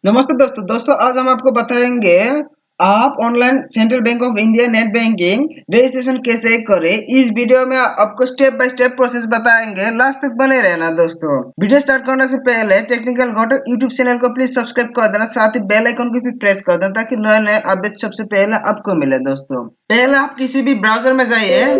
नमस्ते दोस्तों आज हम आपको बताएंगे आप online central bank of India net banking registration कैसे करें। इस वीडियो में आपको स्टेप बाय स्टेप प्रोसेस बताएंगे, लास्ट तक बने रहना दोस्तों। वीडियो स्टार्ट करने से पहले टेक्निकल घटक यूट्यूब चैनल को प्लीज सब्सक्राइब कर देना, साथ ही बेल आइकन को भी प्रेस कर देना ताकि नए नए अपडेट सबसे पहले आपको मिले। दोस्तों पहले आप किसी भी ब्राउजर में जाइए,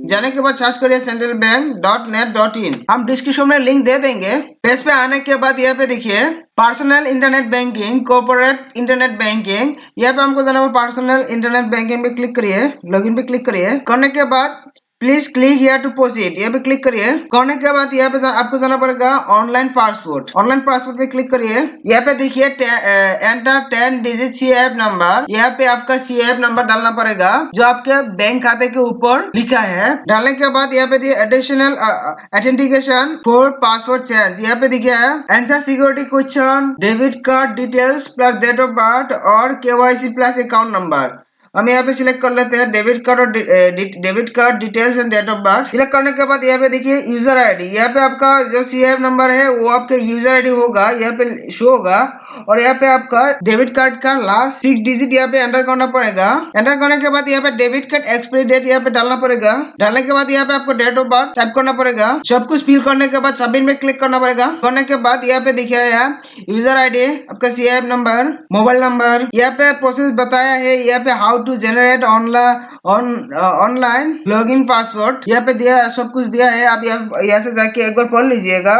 जाने के बाद सर्च करिए centralbank.net.in। हम डिस्क्रिप्शन में लिंक दे देंगे। पेज पे आने के बाद यहाँ पे देखिए personal internet banking, corporate internet banking. यहाँ पे हमको जाना है पर्सनल इंटरनेट बैंकिंग पे क्लिक करिए, लॉगिन पे क्लिक करिए। करने के बाद please click here to proceed, यहाँ पे क्लिक करिए। करने के बाद यहाँ पे आपको जाना पड़ेगा ऑनलाइन पासपोर्ट। ऑनलाइन पासपोर्ट पे क्लिक करिए। यहाँ पे देखिए एंटर 10 डिजिट CIF नंबर। यहाँ पे आपका CIF नंबर डालना पड़ेगा जो आपके बैंक खाते के ऊपर लिखा है। डालने के बाद यहाँ पे दिए additional authentication for password change. यहाँ पे देखिए answer security question, debit card details plus date of birth और KYC प्लस अकाउंट नंबर। हम यहाँ पे सिलेक्ट कर लेते हैं डेबिट कार्ड और debit card details and date of birth. Select करने के बाद यहाँ पे देखिए यूजर आईडी। यहाँ पे आपका जो CIF नंबर है वो आपके यूजर आईडी होगा, यहाँ पे शो होगा। और यहाँ पे आपका डेबिट कार्ड का लास्ट 6 डिजिट यहाँ पे एंटर करना पड़ेगा। एंटर करने के बाद यहाँ पे डेबिट कार्ड एक्सपायरी डेट यहाँ पे डालना पड़ेगा। डालने के बाद यहाँ पे आपको डेट ऑफ बर्थ टाइप करना पड़ेगा। सब कुछ फिल करने के बाद सबमिट में क्लिक करना पड़ेगा। करने के बाद यहाँ पे देखिए यूजर आईडी, आपका CIF नंबर, मोबाइल नंबर। यहाँ पे प्रोसेस बताया है, यहाँ पे how to generate online login password यहाँ पे दिया, सब कुछ दिया है। आप यहाँ से जाके एक बार पढ़ लीजिएगा।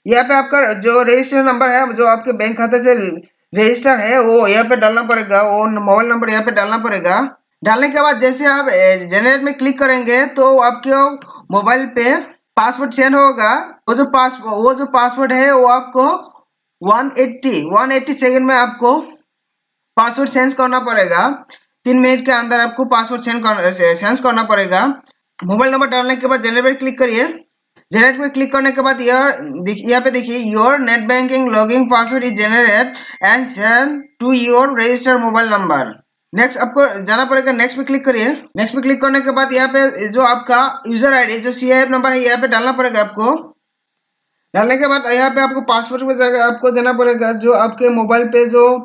यहाँ पे आपका जो रजिस्टर नंबर है, जो आपके बैंक खाते से रजिस्टर है, वो यहाँ पे डालना पड़ेगा। वो मोबाइल नंबर यहाँ पे डालना पड़ेगा। डालने के बाद जैसे आप जनरेट में क्लिक करेंगे तो आपके मोबाइल पे पासवर्ड सेंड होगा। वो जो पासवर्ड है वो आपको 180 सेकंड में आपको पासवर्ड चेंज करना पड़ेगा। 3 मिनट के अंदर आपको पासवर्ड चेंज करना पड़ेगा। मोबाइल नंबर डालने के बाद जनरेट क्लिक करिए। जनरेट पे क्लिक करने के बाद यहाँ पे देखिए your net banking login password is generate and send to your registered mobile number. Next आपको जाना पड़ेगा, नेक्स्ट पे क्लिक करिए। नेक्स्ट पे क्लिक करने के बाद यहाँ पे जो आपका यूजर आईडी जो CIF नंबर है यहाँ पे डालना पड़ेगा आपको। डालने के बाद यहाँ पे आपको पासवर्ड पे जाकर आपको देना पड़ेगा जो आपके मोबाइल पे जो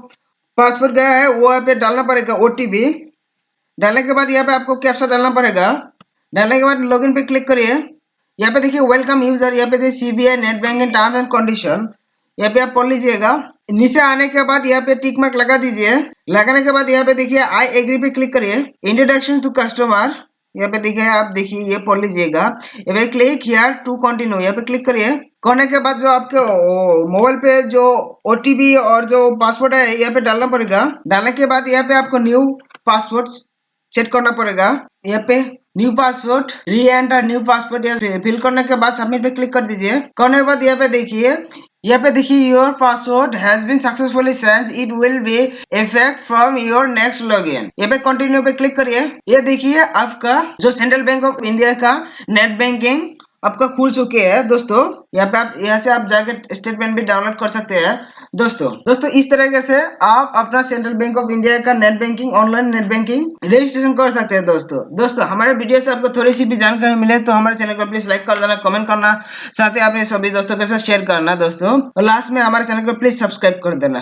पासवर्ड गया है वो यहाँ पे डालना पड़ेगा OTP। डालने के बाद यहाँ पे आपको कैप्चा डालना पड़ेगा। डालने के बाद लॉगिन पे क्लिक करिए। यहाँ पे देखिए वेलकम यूजर, यहाँ पे देखिए CBI net banking terms and condition, यहाँ पे आप पढ़ लीजिएगा। नीचे आने के बाद यहाँ पे टिक मार्क लगा दीजिए। लगाने के बाद यहाँ पे देखिए आई एग्री पे क्लिक करिए। इंट्रोडक्शन टू कस्टमर यहाँ पे देखिए, आप देखिए ये पढ़ लीजिएगा। यहाँ पे क्लिक हियर टू कंटिन्यू यहाँ पे क्लिक करिए। करने के बाद जो आपके मोबाइल पे जो OTP और जो पासवर्ड है यहाँ पे डालना पड़ेगा। डालने के बाद यहाँ पे आपको न्यू पासवर्ड सेट करना पड़ेगा। यहाँ पे new password, re enter new password fill करने के बाद सबमिट पे क्लिक कर दीजिए। करने के बाद यहाँ पे देखिए your password has been successfully change, it will be effect from your next login. यहाँ पे कंटिन्यू पे क्लिक करिए। ये देखिए आपका जो सेंट्रल बैंक ऑफ इंडिया का नेट बैंकिंग आपका खुल चुके हैं दोस्तों। यहाँ पे आप यहाँ से आप जाके स्टेटमेंट भी डाउनलोड कर सकते हैं दोस्तों इस तरीके से आप अपना सेंट्रल बैंक ऑफ इंडिया का net banking, online net banking registration कर सकते हैं दोस्तों हमारे वीडियो से आपको थोड़ी सी भी जानकारी मिले तो हमारे चैनल को प्लीज लाइक कर देना, कमेंट करना, साथ ही अपने सभी दोस्तों के साथ शेयर करना दोस्तों। और लास्ट में हमारे चैनल को प्लीज सब्सक्राइब कर देना।